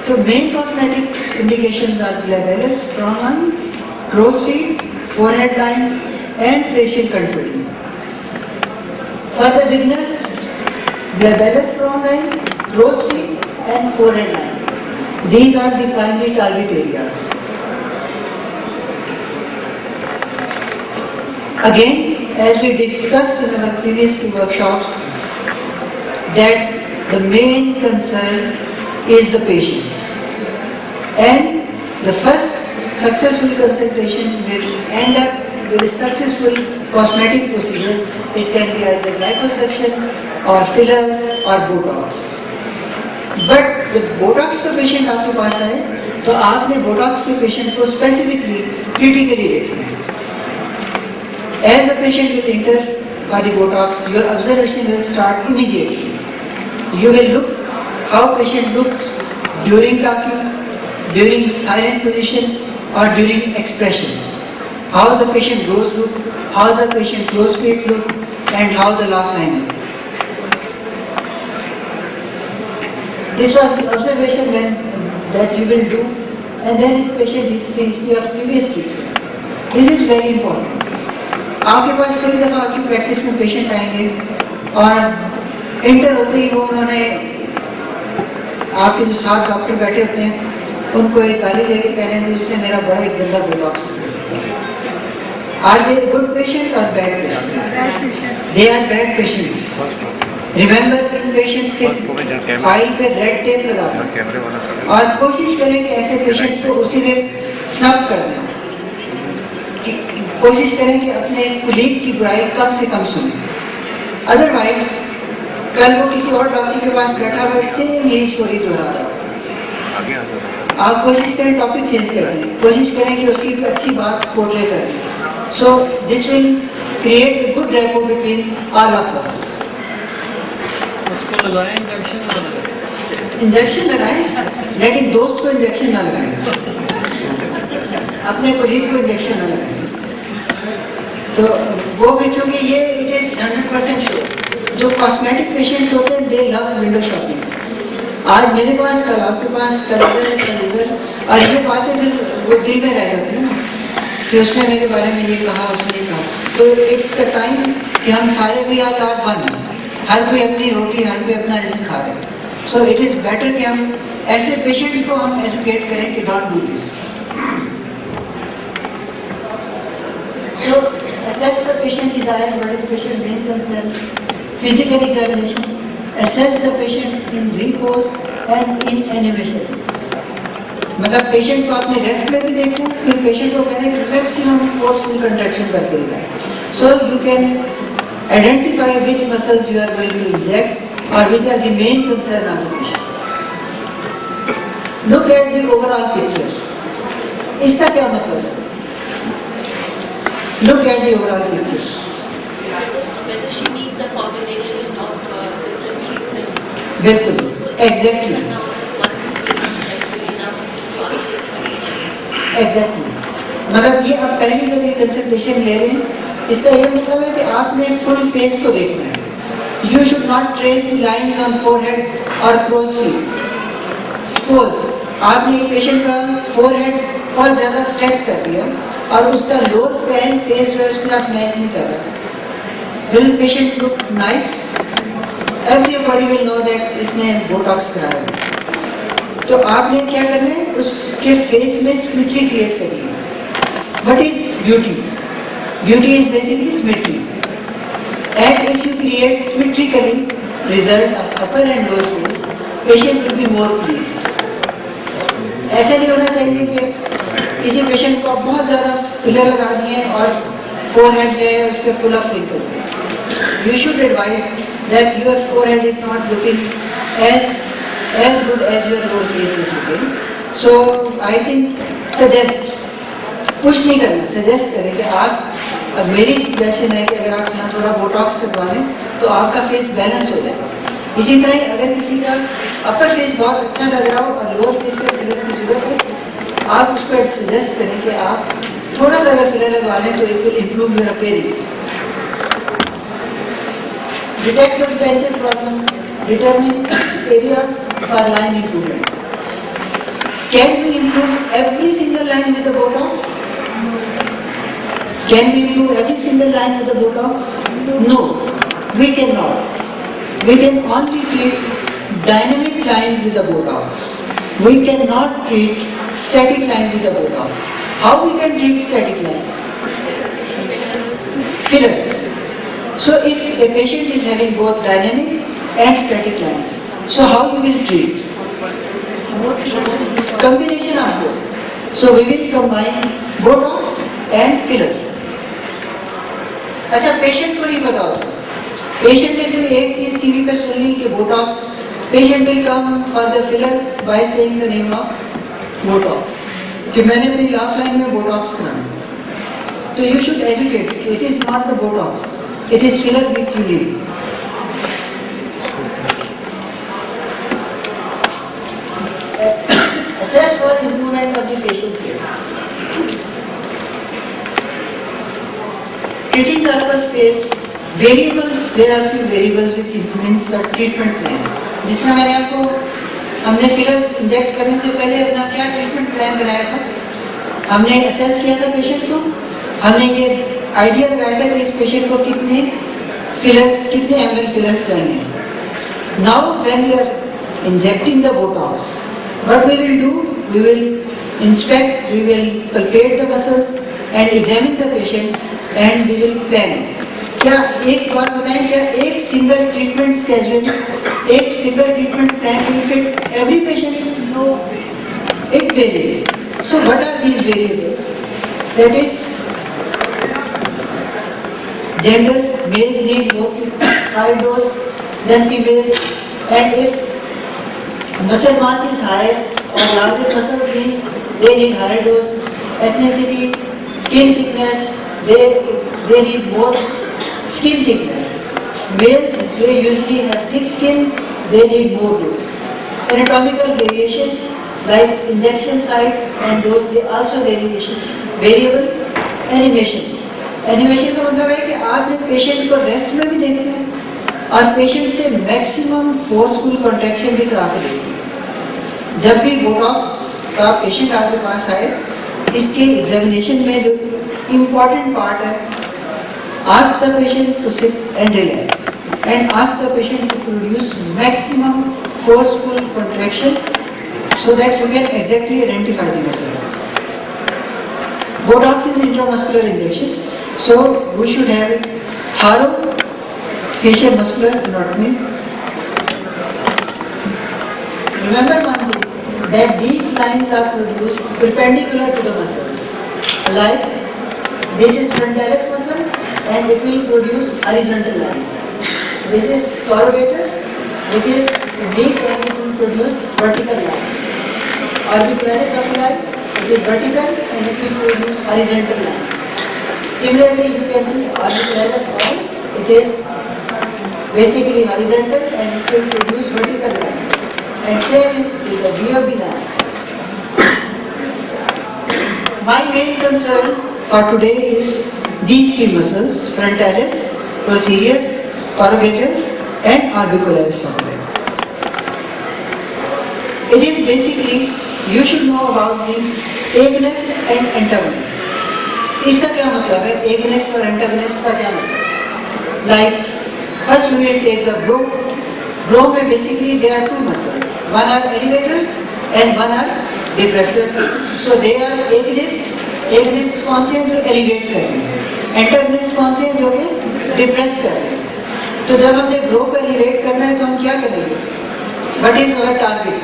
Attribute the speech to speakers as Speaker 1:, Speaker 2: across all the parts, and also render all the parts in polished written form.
Speaker 1: So main cosmetic indications are glabellar frown lines, crow's feet, forehead lines, and facial contouring. For the beginners, glabellar frown lines, crow's feet, and forehead lines. These are the primary target areas. Again, as we discussed in our previous two workshops, that the main concern is the patient. And the first successful consultation will end up with a successful cosmetic procedure. It can be either liposuction or filler or Botox. But जब Botox का patient आपके पास आए तो आपने Botox के patient को specifically critically देखना है. As the patient will enter for the Botox, your observation will start immediately. You will look how patient looks during talking, during silent position or during expression. How the patient grows look, how the patient close feet look, and how the laugh line look. This was the observation that you will do, and then is patient history of previous treatment. This is very important. आपके पास कई दफ़ा आपकी practice में patient आएंगे और inter होते ही वो उन्होंने आपके जो साथ डॉक्टर बैठे होते हैं उनको एक गाली देके कह रहे हैं कि उसने मेरा बड़ा एक गंदा बोटॉक्स किया. Are they good patient or bad patient? They are bad patients. Remember in patients के फाइल पे रेड टेप लगा दें और कोशिश करें कि ऐसे पेशेंट्स को उसी में स्नब कर दें. कोशिश करें कि अपने कुलीग की बुराई कम से कम सुने. अदरवाइज कल वो किसी और डॉक्टर के पास बैठा हुआ सेम यही स्टोरी दोहरा रहा हो. आप कोशिश करें टॉपिक चेंज कर दें, कोशिश करें कि उसकी कोई अच्छी बात पोर्ट्रे करें. So this will create a good rapport between all of us.
Speaker 2: उसको लगाएं इंजेक्शन ना लगाएं.
Speaker 1: इंजेक्शन लगाएं लेकिन दोस्त को इंजेक्शन ना लगाएं, अपने कुलीग को इंजेक्शन ना लगाएं. तो वो भी क्योंकि ये इट इज 100% श्योर. जो कॉस्मेटिक पेशेंट होते हैं दे लव विंडो शॉपिंग. आज मेरे पास कल आपके पास कल उधर और ये बातें फिर वो दिल में रह जाती है ना कि उसने मेरे बारे में ये कहा उसने ये कहा. तो इट्स द टाइम कि हम सारे भी आज वन हैं, हर कोई अपनी रोटी हर कोई अपना रिस्क खा रहे हैं. सो इट इज़ बेटर कि हम ऐसे पेशेंट्स को हम एजुकेट करें कि don't do this. So assess the patient desire, what is the patient main concern, physical examination, assess the patient in repose and in animation. मतलब पेशेंट को आपने रेस्ट में भी देखना है, फिर पेशेंट को कहना है कि मैक्सिमम फोर्सफुल कंट्रैक्शन करके देना है. So you can identify which muscles you are going to inject और which are the main concern of the patient. Look at the overall picture. इसका क्या मतलब है? Look at the overall picture.
Speaker 3: Whether she needs a combination of different treatments.
Speaker 1: बिल्कुल, exactly. Exactly. मतलब ये आप पहली जब ये कंसल्टेशन ले रहे हैं इसका ये मतलब है कि आपने फुल फेस को देखना है. You should not trace the lines on forehead or crow's feet. Suppose आपने एक पेशेंट का फोरहेड बहुत ज़्यादा स्ट्रेच कर दिया और उसका लोअर पैन फेस जो है उसके साथ मैच नहीं कर रहा. Will patient look nice? Everybody will know that इसने बोटॉक्स कराया है. तो आपने क्या करना है उसके फेस में सिमेट्री क्रिएट करनी है. What is beauty? Beauty is basically symmetry. And if you create symmetrically result of upper and lower face, patient will be more pleased. ऐसा नहीं होना चाहिए कि किसी पेशेंट को बहुत ज़्यादा फिलर लगा दिए और फोरहेड जो है उसके फुल ऑफ रिंकल्स है. You should advise that your forehead is not looking as good as your lower face is looking. So I think suggest, push नहीं करना, सजेस्ट करें कि आप, मेरी सजेशन है कि अगर आप यहाँ थोड़ा बोटॉक्स करवा लें तो आपका फेस बैलेंस हो जाएगा. इसी तरह अगर किसी का अपर फेस बहुत अच्छा लग रहा हो और लोअर फेस पे फिलर की जरूरत है, आप उसको सजेस्ट करें कि आप थोड़ा सा अगर फिलर लगवा लें तो it will improve your appearance. Detect the potential problem, determine area for line improvement. Can we improve every single line with the Botox? Can we improve every single line with the Botox? No, we cannot. We can only treat dynamic lines with the Botox. We cannot treat static lines with the Botox. How we can treat static lines? Fillers. So if a patient is having both dynamic and static lines, so how you will treat? Combination of both. So we will combine Botox and filler. अच्छा patient को नहीं बताओ, patient ने तो एक चीज TV पे सुन ली कि Botox, patient will come for the fillers by saying the name of Botox कि मैंने अपनी लास्ट लाइन में बोटॉक्स कराना. तो you should educate it is not the Botox, it is filler which you need. Assess for improvement of the facial skin. Treating the upper face, variables, there are few variables which influence the treatment plan. जिस तरह मैंने आपको, हमने fillers inject करने से पहले अपना क्या ट्रीटमेंट प्लान बनाया था, हमने असेस किया था पेशेंट को, हमने ये आइडिया लगाया था कि इस पेशेंट को कितने फिलर्स, कितने ml फिलर्स चाहिए. Now when we are injecting the Botox, what we will do, we will inspect, we will palpate the muscles and examine the patient and we will plan. क्या एक बात बताएं, क्या एक सिंगल ट्रीटमेंट स्केड्यूल, एक single treatment plan will fit every patient? No, it varies. So what are these variables? That is gender, males need more high dose than females, and if muscle mass is higher or larger muscles means they need higher dose. Ethnicity, skin thickness, they need more skin thickness. Males, they usually have thick skin, they need more dose. Anatomical variation like injection sites and dose, they also variable. Animation. Animation का मतलब है कि आपने patient को rest में भी देखना है और पेशेंट से मैक्सिमम फोर्सफुल कॉन्ट्रैक्शन भी करा के देखना है. जब भी बोटॉक्स का पेशेंट आपके पास आए, इसके एग्जामिनेशन में जो इम्पॉर्टेंट पार्ट है, ask the patient to sit and relax and ask the patient to produce maximum forceful contraction so that you can exactly identify the muscle. Botox is intramuscular injection, so we should have a thorough facial muscular anatomy. Remember one thing, that these lines are produced perpendicular to the muscles. Like this is frontalis muscle and it will produce horizontal lines. This is corrugator, it is weak and it will produce vertical lines. Orbicularis oculi, it is vertical and it will produce horizontal lines. Similarly, you can see orbicularis oris, it is basically horizontal and it will produce vertical lines. And same is with the VOB lines. My main concern for today is these three muscles, frontalis, procerus, corrugator and orbicularis oculi. It is basically, you should know about the agonist and antagonist. इसका क्या मतलब है? Agonist और antagonist का क्या मतलब? Like, first we will take the bro. Bro में basically there are two muscles. One are elevators and one are depressors. So they are agonists. Agonists कौन से हैं जो elevate कर रहे हैं? Antagonist कौन से हैं जो कि depress कर रहे हैं? तो जब हमने bro को elevate करना है तो हम क्या करेंगे? What is our target?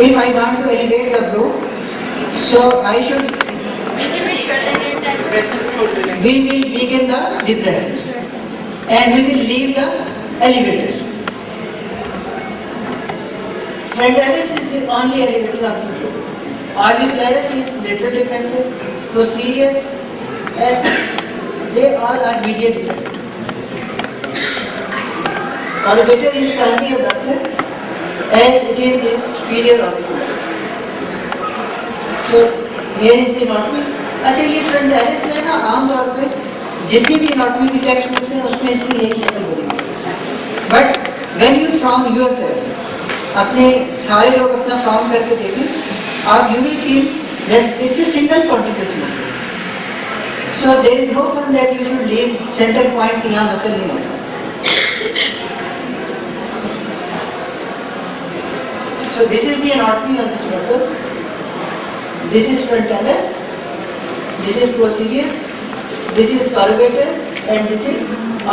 Speaker 1: If I want to elevate the bro, so I should. We will begin the depressor and we will leave the elevator. Frontalis is the only elevator of the bro. Orbicularis is lateral depressor, procerus, and they all are medial depressors. Corrugator is primary abductor as it is the superior orbicularis. So here is the anatomy. अच्छा ये frontalis है ना, आमतौर पे जितनी भी anatomy की text books हैं उसमें इसकी यही शक्ल बनेगी. But when you from yourself अपने सारे लोग अपना फॉर्म करके देखें, आप you will feel that it's a single continuous muscle. So there is no fun that you should leave centre point, यहाँ मसल नहीं होता. So this is the anatomy of this muscle. This is frontalis, this is procerus, this is corrugator, and this is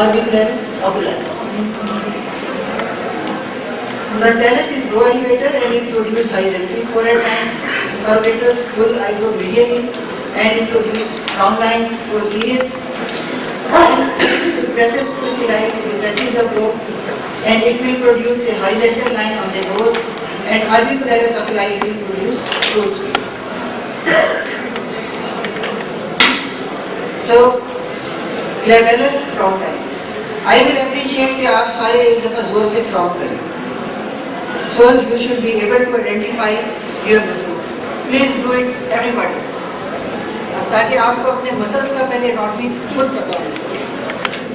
Speaker 1: orbicularis oculi. Frontalis is low elevator and it produces high-density forehead lines. Corrugators pull eyebrow medially and it produces frown lines. Procerus presses procerci, depresses the brow, and it will produce a horizontal line on the nose. And orbicularis oculi will produce crow's feet. So, clavellar frontalis. I will appreciate कि आप सारे एक दफा जोर से from करें. So you should be able to identify your muscles. Please do it, everybody. ताकि आपको अपने मसल्स का पहले एनाटॉमी खुद पता हो.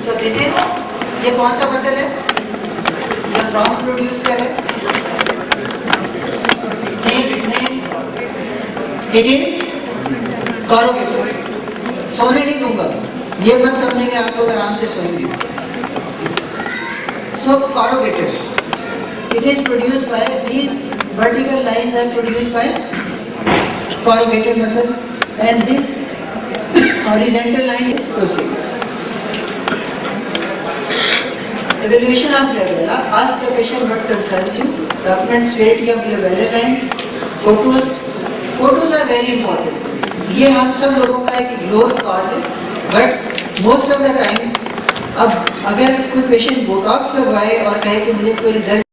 Speaker 1: So this is, ये कौन सा मसल है? ये फ्रॉम प्रोड्यूस कर रहा है. It is corrugator. सोने नहीं दूंगा, ये मत समझेंगे आप लोग आराम से सोएंगे. So corrugator, it is produced by these vertical lines are produced by corrugator muscle, and this horizontal line is procerus. Evaluation of glabella. Ask the patient what concerns you. Document severity of glabellar lines. Photos are very important. ये हम सब लोगों का एक ignore part है, but most of the times अब अगर कोई पेशेंट बोटॉक्स लगवाए और कहे कि मुझे कोई रिजल्ट